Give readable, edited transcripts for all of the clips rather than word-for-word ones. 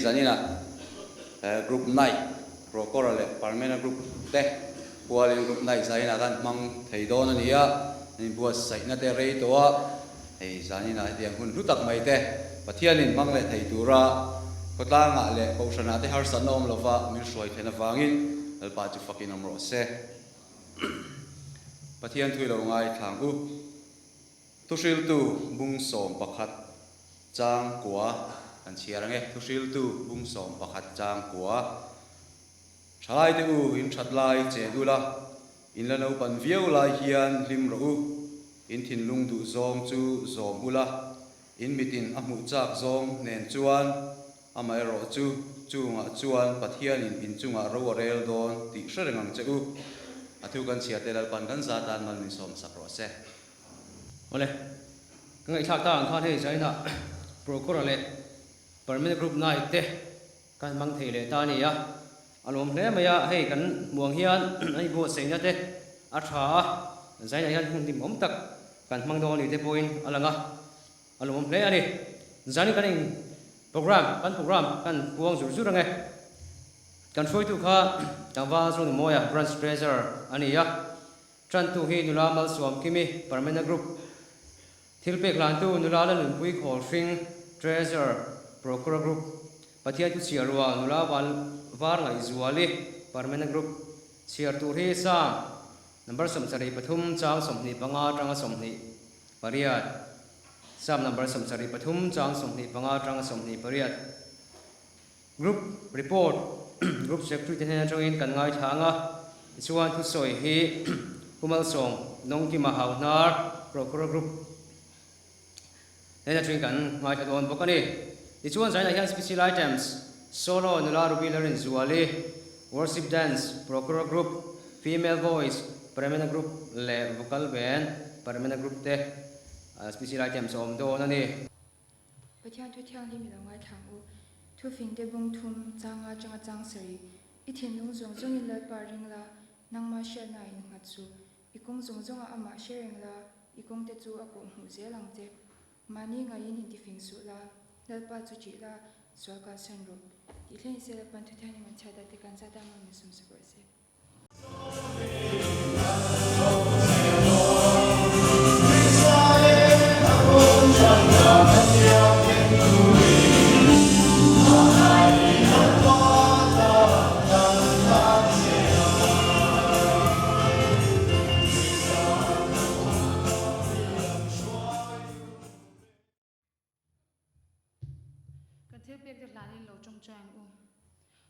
Zanina group nai pro corale parmena group te pualin group nai zaina kan mang theidon ania ni buat saina te rei towa ei zanina tiang hun lutak mai te pathianin mang le theidura kotla nga le koshana te har sanom lova mir soi thena wangin alpa chu fakin amro se pathian thui lo ngai thang u tusil tu bung som pakhat chang kwa an chiarange thusil tu bung som pakhat chang kwa thalai te u in thatlai che dula in la no pan viau lai hian lim ro u in thin lung du zom chu zom ula in mitin amu chak zom nen chuan amai ro chu chunga chuan pathian in chunga ro rel don ti hrerengang che u athu kan chia te dal pan kan za tan mal ni som sak ro se ole ngai thak ta an khan he zaina procurale permanent group nai te kan mang thei le ta ni ya alom hle maya hei kan muang hian ai bo seina te a tha zaina hian hun dim om tak kan mang do ni te point alanga alom hle ani zani kan in program kan puang zur zur nge kan foi tu kha tawa zung moya branch treasurer ani ya tran tu hi nula mal som kimi permanent group thilpek lan tu nula la nun pui khol fing treasurer procureur group pathia tu chiarwa nula wal war ngai zuali permanent group chiar tu he sa number som sari pathum chang somni panga tanga somni pariat sam number som sari pathum chang somni panga tanga somni pariat group report group secretary ten join kan ngai thanga chuan tu soi hi kumal song nongki mahawnar procureur group nên là chuyện cảnh ngoài thật ổn bốc đi thì chuan giải này special items solo nula rubilarin zuali worship dance procureur group female voice permanent group le vocal band permanent group te special items om do na ni pathian thu thiang lim lo ngai thang u thu fing te bung thum changa changa chang sari I thin lung zong zong in la paring la nang ma share na in nga chu I kong zong zong a ama sharing la I kong te chu a ko hu je lang te mani nga yin in ti fing su la lalpa chu chi la swaka san ro ti len se la pan thu thiang ni man cha da te kan sa da ma mi sum se ko se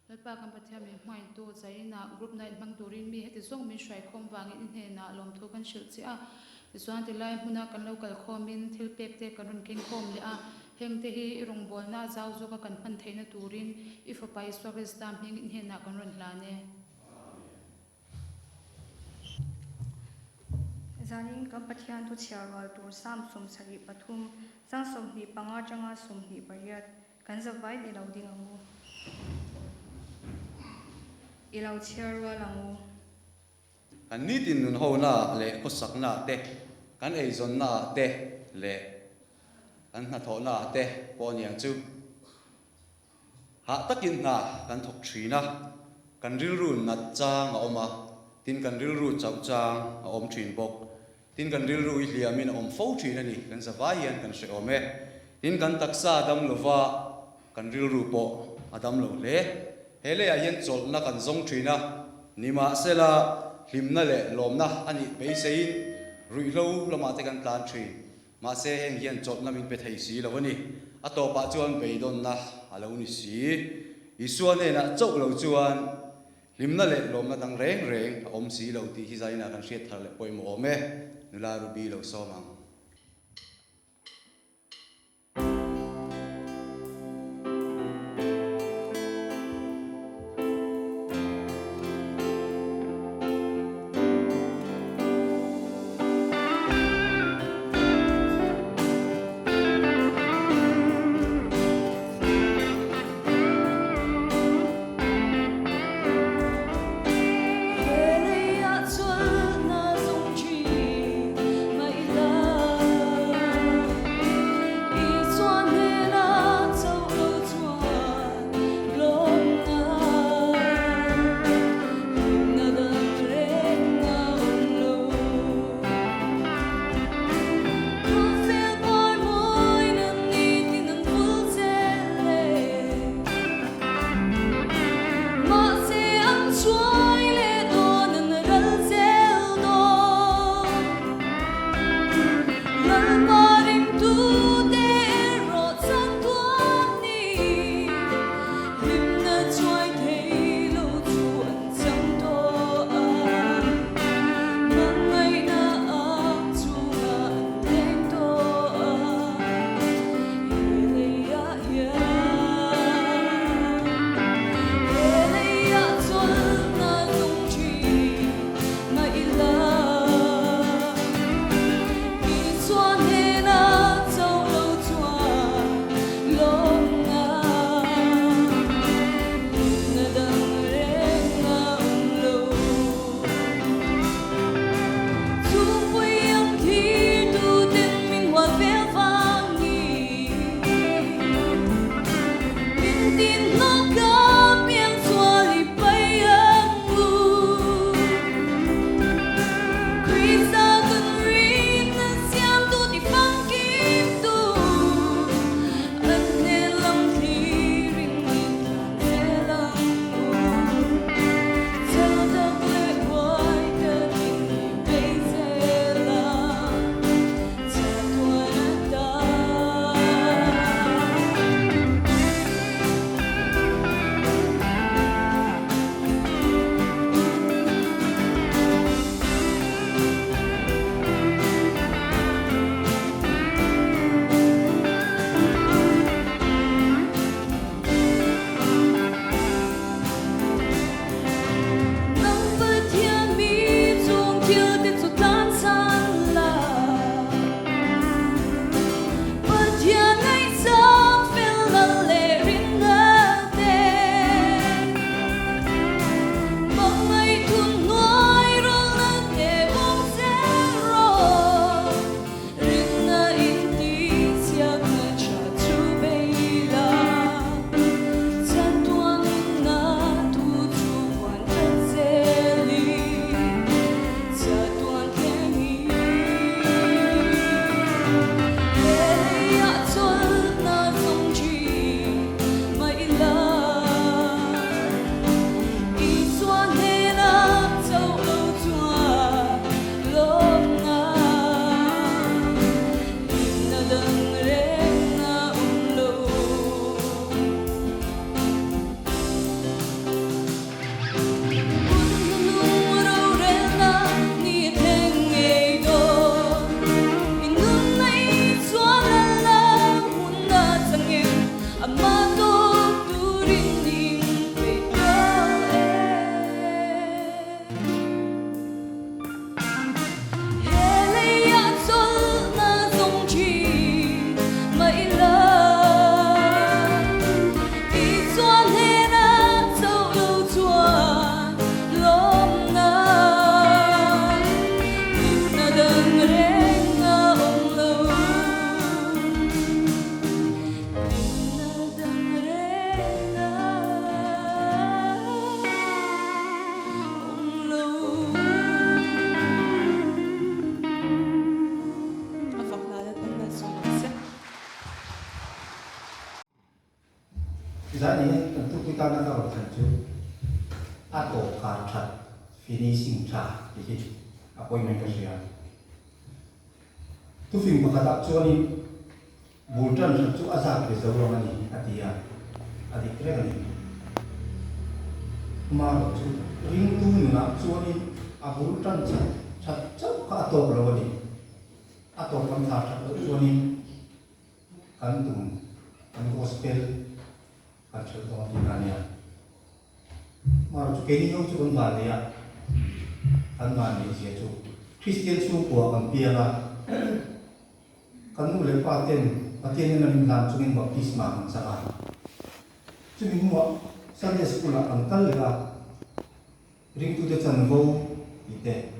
Lalpa kan pathia mi hmai tu zaina group nai mang turin mi heti zong min shrai khom wangin in he na lom thu kan shil chi a tiswan ti lai huna kan local khomin thil pek te kan run king khom le a heng te hi rong bol na zau zo ka kan phan theina turin if a pai service dam hing in he na kan run la ne zanin kan pathian tu chiarwal tur sam som sari pathum chang som hi panga changa som hi bariat kan zawai ni lo ding amu ilau chiarwa langu kan ni tin nun ho na le ko sak na te kan ei zon na te le kan na tho na te po niang chu ha takin na kan thok thina kan ril ru na chang a oma tin kan ril ru chau chang a om thin bok tin kan ril ru I hliamin om fo thina ni kan zawai hian kan hre ome tin kan taksa dam lova kan ril ru po adam lo le hele a hian chol na kan zong thina nima sela hlimna le lomna ani beisein ruilo lama te kan tlan thri ma se heng hian chol na min pe thei si lawani atopa chuan beidon na alo ni si isuan e na chau lo chuan hlimna le lomna dang reng reng om si lo ti hi zaina kan hriat thar le poimo ome nula rubi lo somang Hãy subscribe cho kênh Ghiền Mì Gõ để không bỏ lỡ Za ini tentu kita nak tahu tentu atau kata finishing cha ini apa yang mereka siap. Tu film berkata cuci ni bultan tentu asal dari seorang ni adik keren ni. Malu tu ring tu nak cuci bultan cha atau berapa ni atau kata cuci ni kantung gospel Kacau tu di mana? Malu tu kini yang tu kan balik ya, kan balik je tu. Kristian tu buat kan piala, kan boleh paten ni nanti dalam cungin baptisma kan salah. Cungin buat saya sekolah angkal lah. Ring tu dia cenderung ite,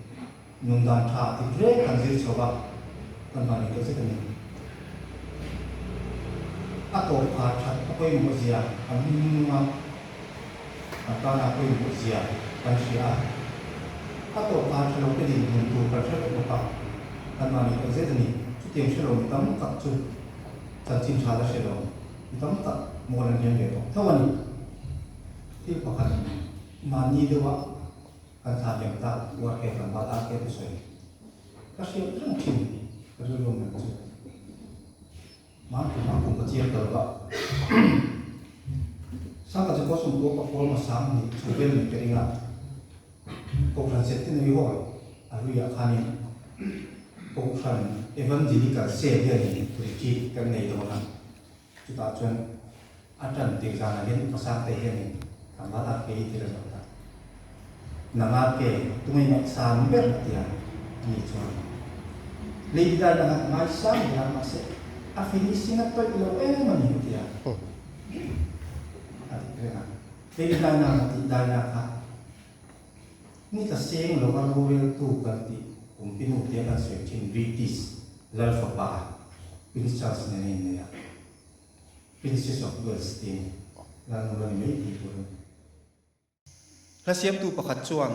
nungdan thah tibre kan jadi coba kan balik tu sekarang. Atau kata apa yang berzia, kami memang kata apa yang berzia, kan siapa? Atau kata lo kedin untuk kerja berapa? Kan mana kerja ni? Setiap selalu kita tak tu, jangan salah selalu kita tak mau yang dia tu. Tahu ni? Tiap kali mani dewa kan sahaja kita buat kerja batal kerja sesuai. Kasih orang kini kerja orang tu. Mampu kecil terba. Sangat jauh sumber kapal masam ni, sudah ni keringat. Kau transit ni hoi, alu ya kani. Kau tran evangelical saya ni beri kan ni tu kan. Kita cuan adan tiga ni pasang teh ni, tambah lagi tidak ada. Nama ke, tu ni sambil dia ni cuan. Lebih dari dengan macam yang masih. Finishing at pag ilaw mani dia. Jadi dana ka. Ni kasing local rural tu kanti kung pinuti ang searching British lalfa Prince Charles na niya. Princess of Wales din. lan ran mai ti pur la siam tu pakhat chuan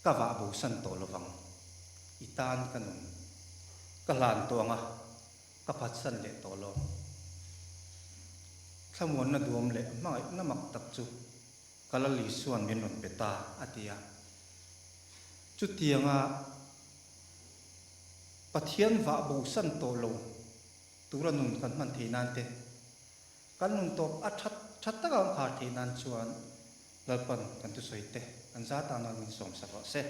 ka wa bu san to lawang itan kanun ka lan to anga ka phat san le to lo thamon na duam le mai na mak tak chu kalali suan min non beta atia chu tianga pathian wa bu san to lo turanun kan man thinan te kan nun to a that ta ga kha thinan chuan lalpan kan tu soite kan za ta na min som sa se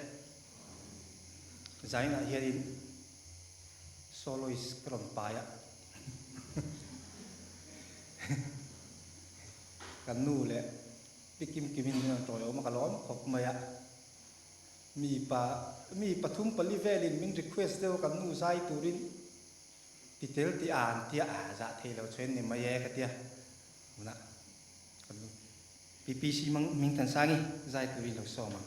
zaina hiarin soloist kron paya kan nu le pikim kimin na to yo makalom khop maya mi pathum pali velin min request deu kan nu zai turin titel ti an ti a za thelo chen ni ma ye ka tia na kan nu ppc mang min tan sangi zai turin lo so ma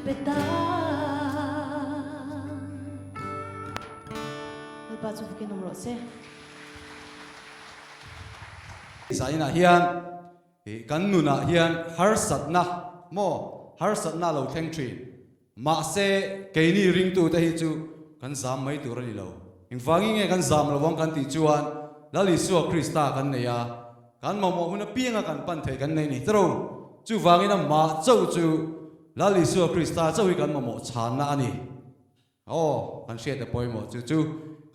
beta ba chu ke nom ro se zaina hian kan nuna hian har satna mo har satna lo theng thin ma se keini ring tu te hi chu kan zam mai tur ani lo ingwangi nge kan zam lo wang kan ti chuan lali suwa krista kan neya kan mo huna pianga kan pan thei kan nei ni tro chu wangina ma chau chu lali suwa krista chau hi kan mo chan na ani kan share the point mo chu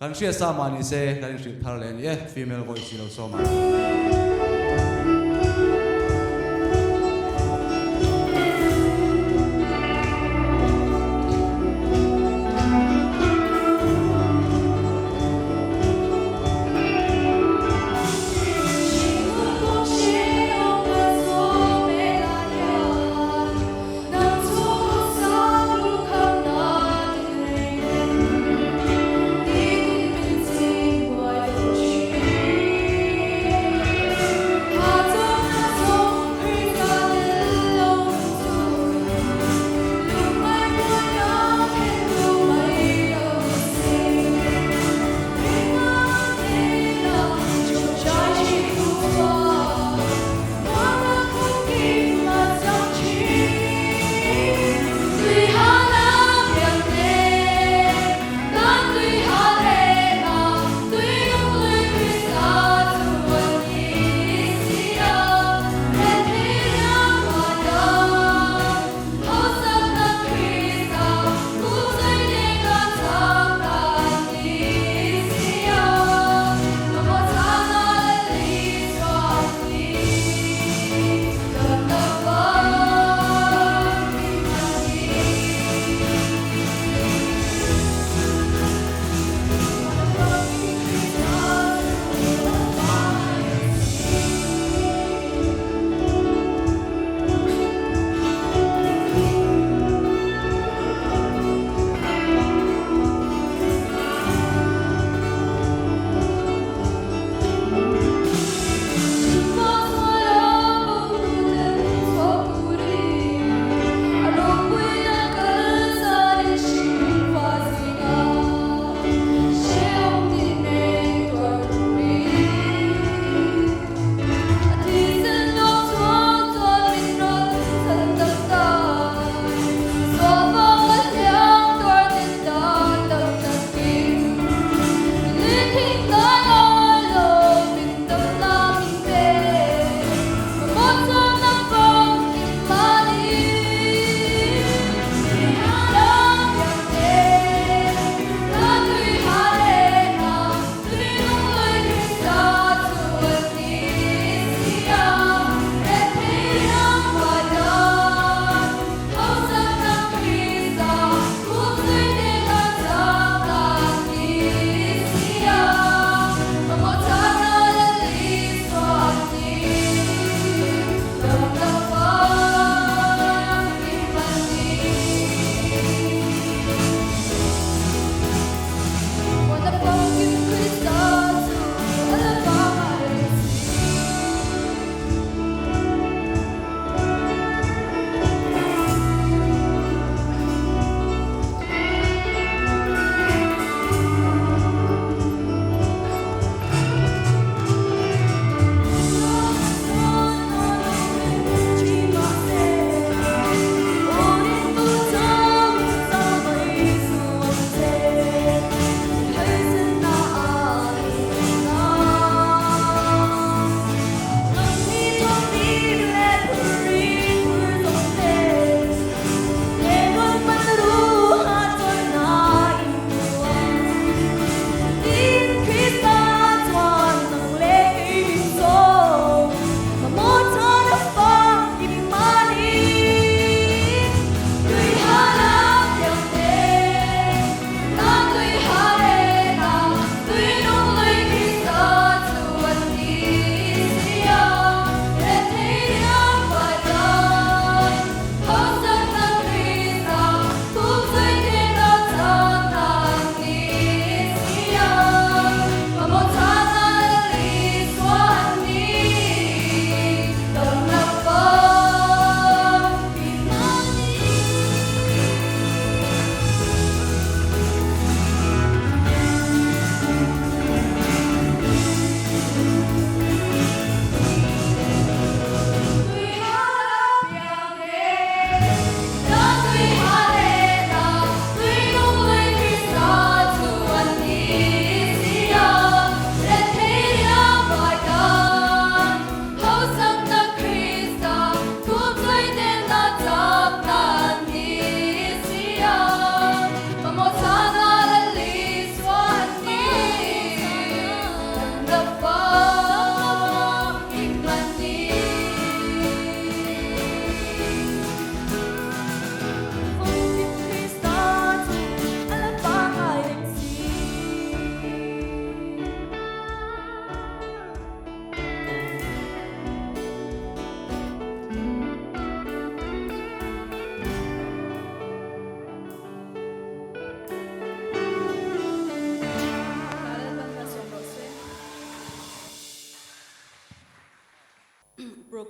kan share sa mani se kan share thar len ye female voice lo so ma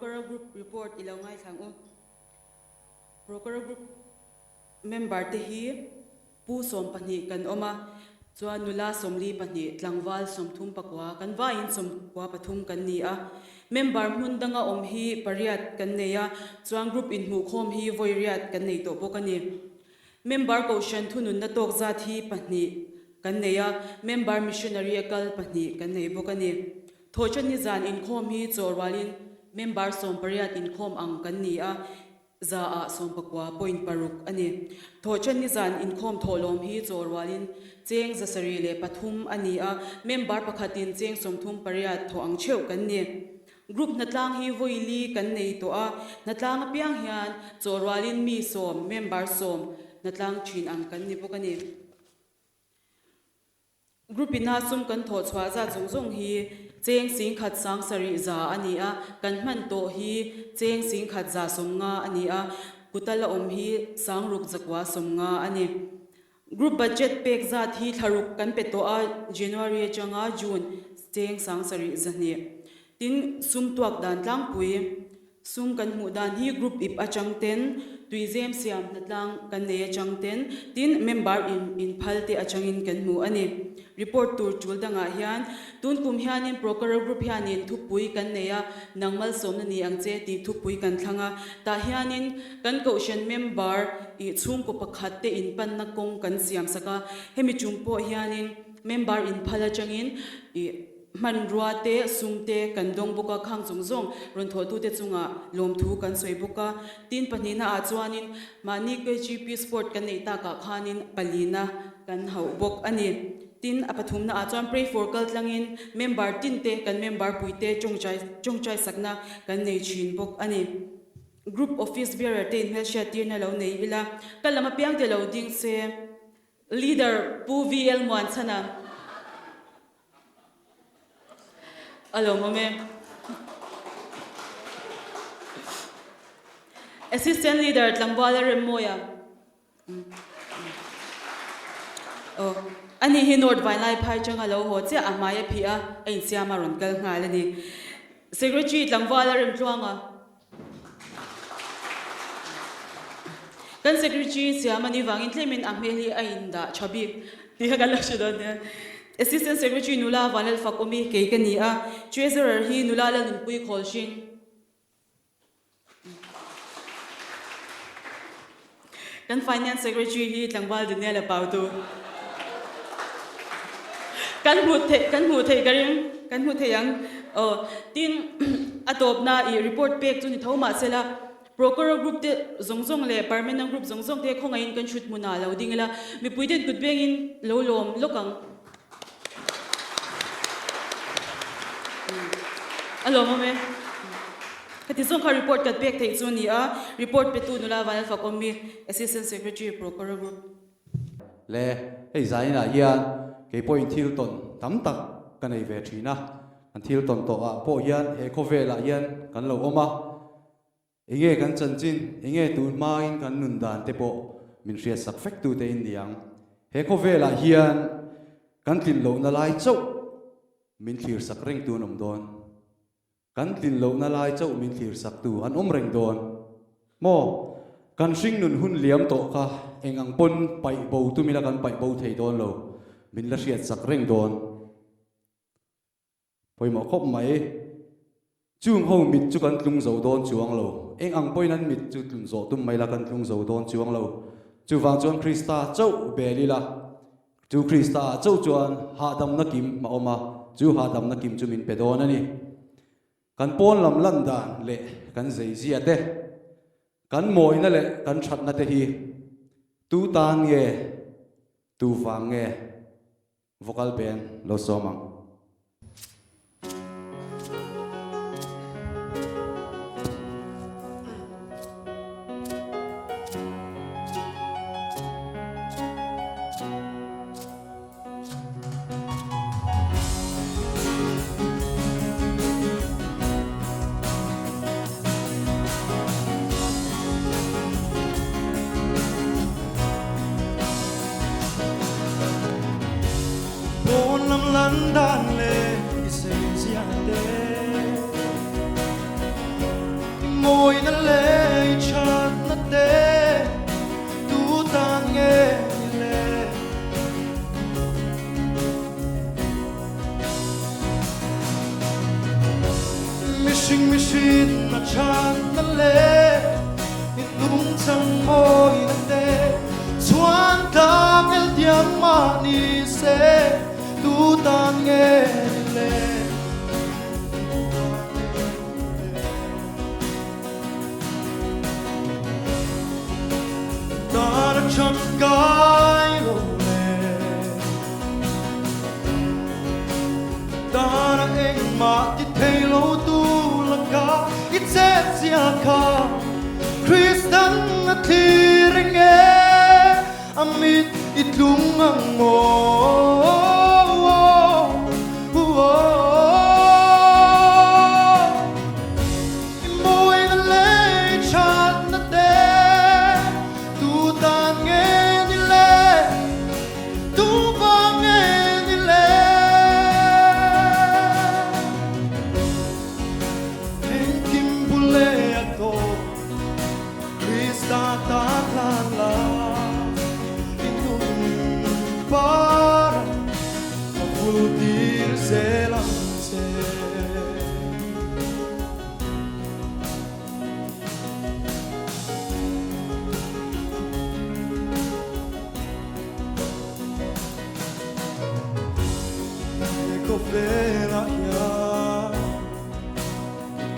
broker group report ilaw ngai thang u broker group member te hi pu som pani kan oma chuan nula somli pani tlangwal somthum pakwa kan va in somkwa pathum kan ni a member mundanga om hi pariat kan neya chuan group in mu khom hi voiriat kan nei to pokani member caution thunun na tok za thi pani kan neya member missionary akal pani kan nei bokani thochen ni zan in khom hi chorwalin member som pariat in khom ang kan ni a za a som pakwa point paruk ani thochen ni zan in khom tholom hi chorwalin cheng zasari le pathum ani a member pakhatin cheng somthum pariat tho ang cheu kan ni group natlang hi voili kan nei to a natlang piang hian chorwalin mi som member som natlang thin ang kan ni pokani group ina sum kan tho chwa za zong hi cheng sing khat sang sari za ani a kan man to hi cheng sing khat za som nga ani a kutala om hi sang ruk zakwa som nga ani group budget pek za thi tharuk kan pe to a January changa June cheng sang sari zani tin sum tuak dan tlang pui sum kan mu dan hi group ip achang ten tuizem siam natlang kan ne achang ten tin member in phalte achangin kan mu ani report tur chul danga hian tun kum hianin broker group hianin thupui kan neya nangmal somna ni angche ti thupui kan thlanga ta hianin kan caution member I chung ko pakhat te in pan na kong kan siam saka hemi chungpo hianin member in phala changin I man ruate sungte kan dong boka khang zong ron tho tu te chunga lom thu kan soi boka tin panina a chuanin mani ke gp sport kan nei ta ka khanin palina kan hau bok ani tin apathum na a chuan pray for kal tlangin member tin te kan member puite chongchai sakna kan nei chin bok ani group office bearer te in hel tir na lo nei ila kalama piang te lo ding se leader pu vl mon chana alo mame assistant leader tlangwala remoya oh ani hi nord vai lai phai changa lo ho che amaya phia ein siama ron kal ngal ani secretary tlangwala rem tluanga kan secretary siama ni wangin tlemin ameli ainda chabi ti ga lo shidon assistant secretary nula vanel fakomi ke kani a treasurer hi nula la nun pui kholshin kan finance secretary hi tlangwal dinela pautu kan mu the yang tin atop na I report pek chu ni thoma sela broker group te zongzong le permanent group zongzong te khongain kan shoot muna lo dingela mi puiden kutbeng in lo lom lokang alo mame kati zong ka report kat pek thei chu ni a report pe tu nula vanal fakomi assistant secretary broker group le ei zaina hian ke point thil ton tam tak kan ei ve thina an thil ton to a po hian he kho vela hian kan lo oma enge kan chanchin enge tu ma in kan nun dan te po min ria sak fek tu te indiang he kho vela hian kan tin lo na lai chau min thlir sak reng tu nom don kan tin lo na lai chau min thlir sak tu an reng don mo kan sing nun hun liam to kha engang pon pai bo tu mila kan pai bo thei don lo min la riat sak reng don poi mo khop mai chung ho mit chu kan tlung zo don chuang lo engang poi nan mit chu tlung zo tum mai la kan tlung zo don chuang lo chu wang chuan krista chau belila chu krista chau chuan ha dam na kim ma oma chu ha dam na kim chu min pe don ani kan pon lam lan dan le kan zei zia te kan moi na le kan that na te hi tu tan nge tu wang nge vocal band lo somang London le isenziate chan na le itung chang moi na te chuan tang el diang ma ni se tu tan nghe le ta đã chọn cái lo le ta đã anh mà thì thấy lâu tu là cả ít chết chia cả Christian na thi ring e amit itlung ang mo imoy na lay chat na te tu tan nghe ni le tu ba nghe ni le en kim bule ato Krista ta lan la para confundir zelance có vẻ là ya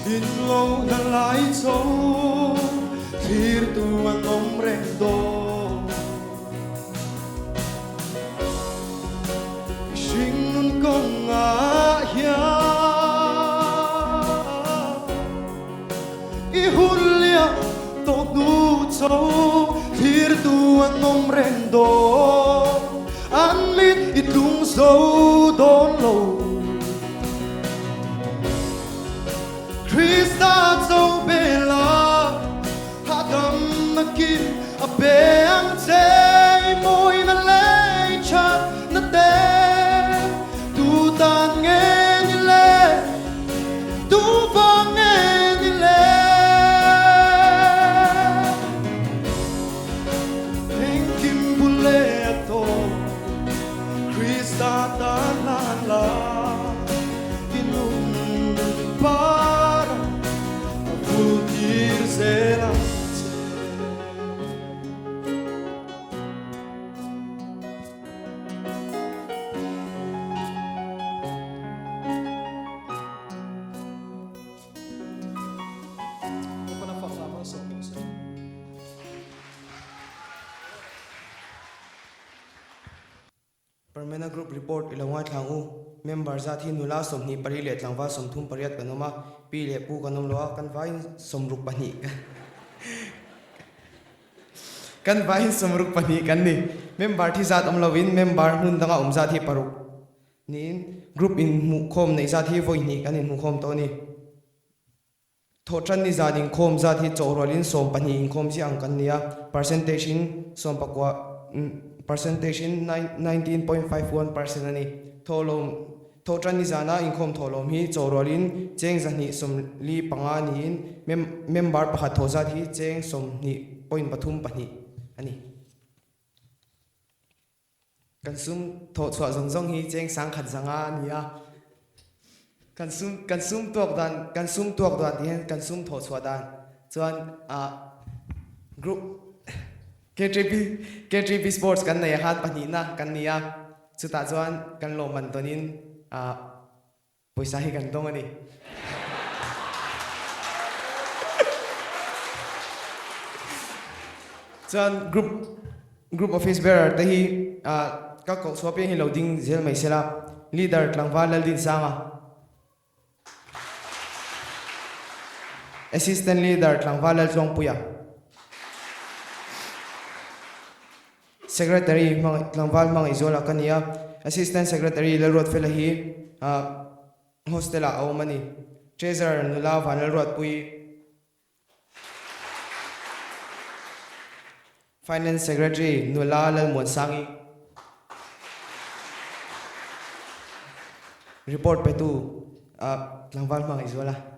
tin lâu đã lái sâu thir tu an om rendo con ya y Julia todo chau thir tu an nom rendo an mit itlung so don lo Krista so bela hadam nakin a beang che moi na lei chat na te tan nghe ni le tu va nghe ni le en kim bule ato Krista ta la la inum para futir zela Permanent Group Report ilawai thangu member zathi nula somni pari le tlangwa somthum pariat kanoma pi le pu kanom loa kanwai somruk pani kanwai somruk pani kanni member thi zat amlawin member hun danga zathi paruk nin group in mu khom nei zathi voi ni kanin mu khom to ni thotran ni zading khom zathi chorolin som pani in khom si ang kannia percentage in som pakwa percentage in 19.51% ani tholom thotran ni zana inkhom tholom hi chorolin cheng zani som li panga ni in member pakhat thoza thi cheng som ni point pathum pani ani kansum tho chwa zongjong hi cheng sang khat zanga nia kansum tuak dan hian kansum tho chwa dan chuan group KTP Sports kan nei han pani na kan nia chuta chuan kan lo man tonin poisa hi kan dong ani chuan group office bearer te hi ka ko swape hi loading zel mai sela leader tlangwa laldin sanga assistant leader tlangwa lal chong puya secretary tlangwal mang izola kania assistant secretary lalrot felahi hostela awmani treasurer nula vanal rot pui finance secretary nula lalmon sangi report petu tlangwal mang izola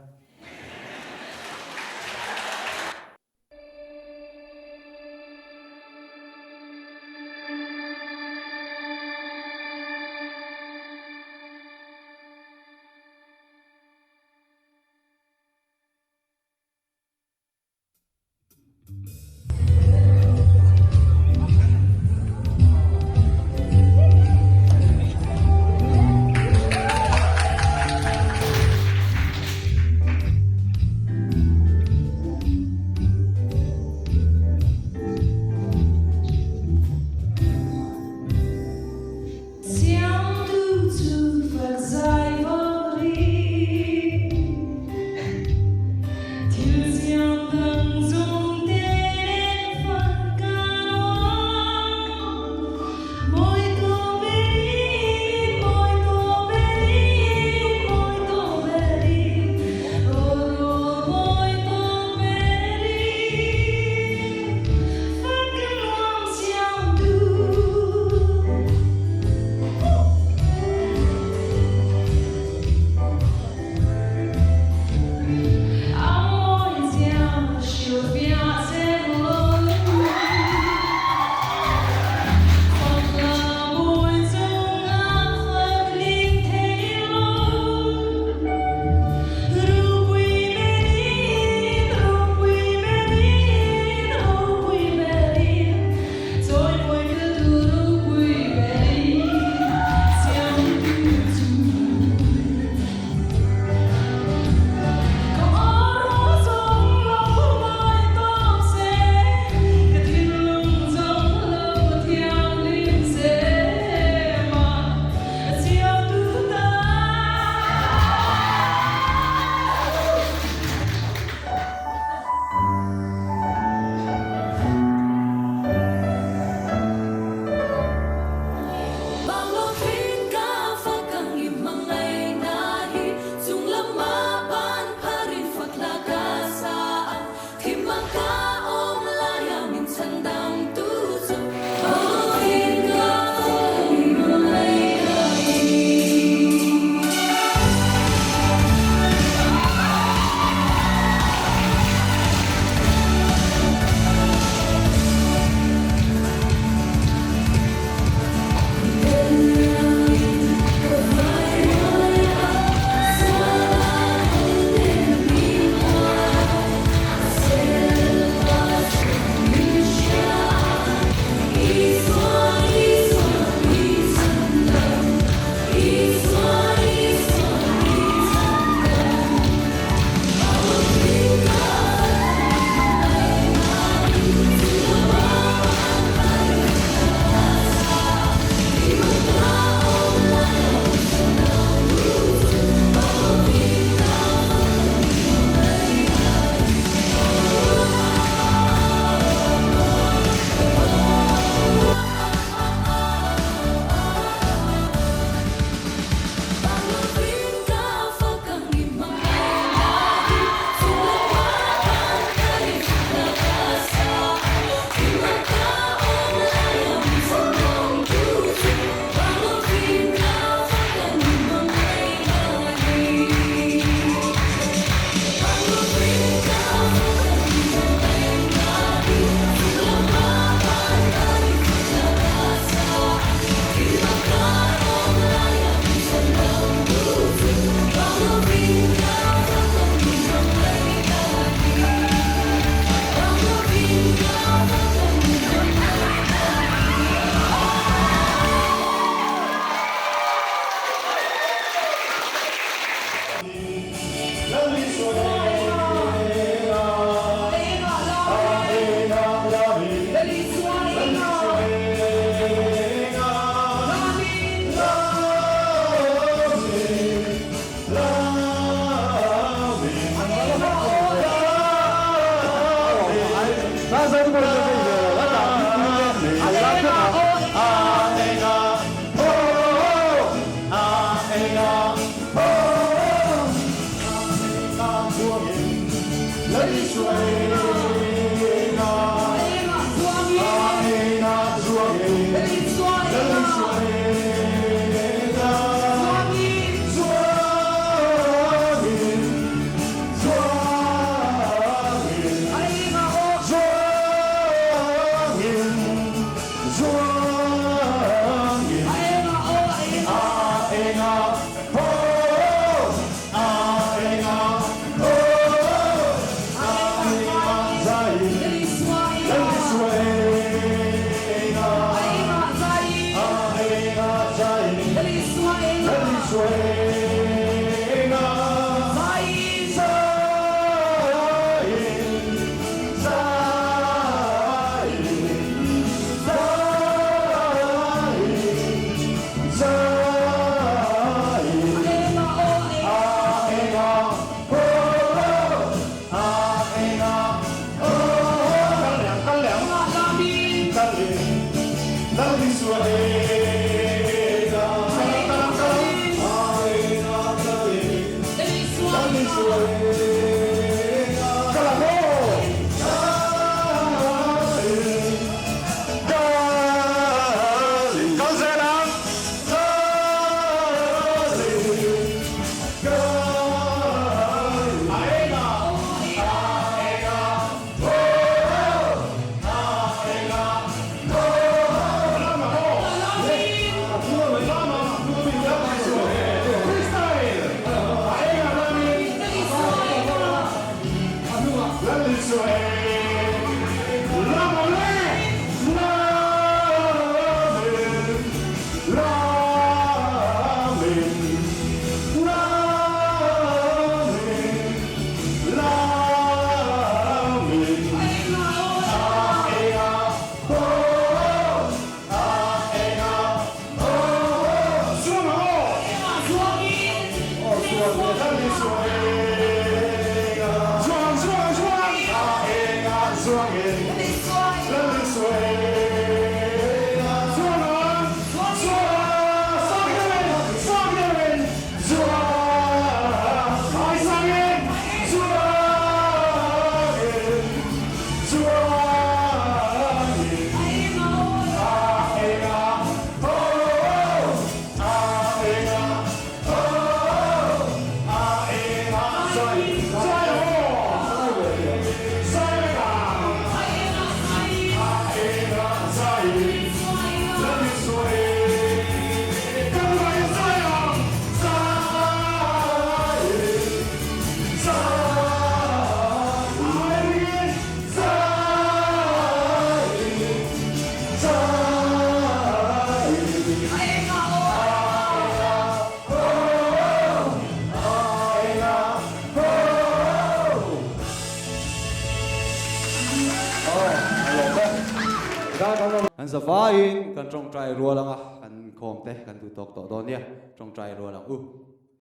kan sa vain kan trong trai rua lang kan khom te kan tu tok to don dia trong trai rua lang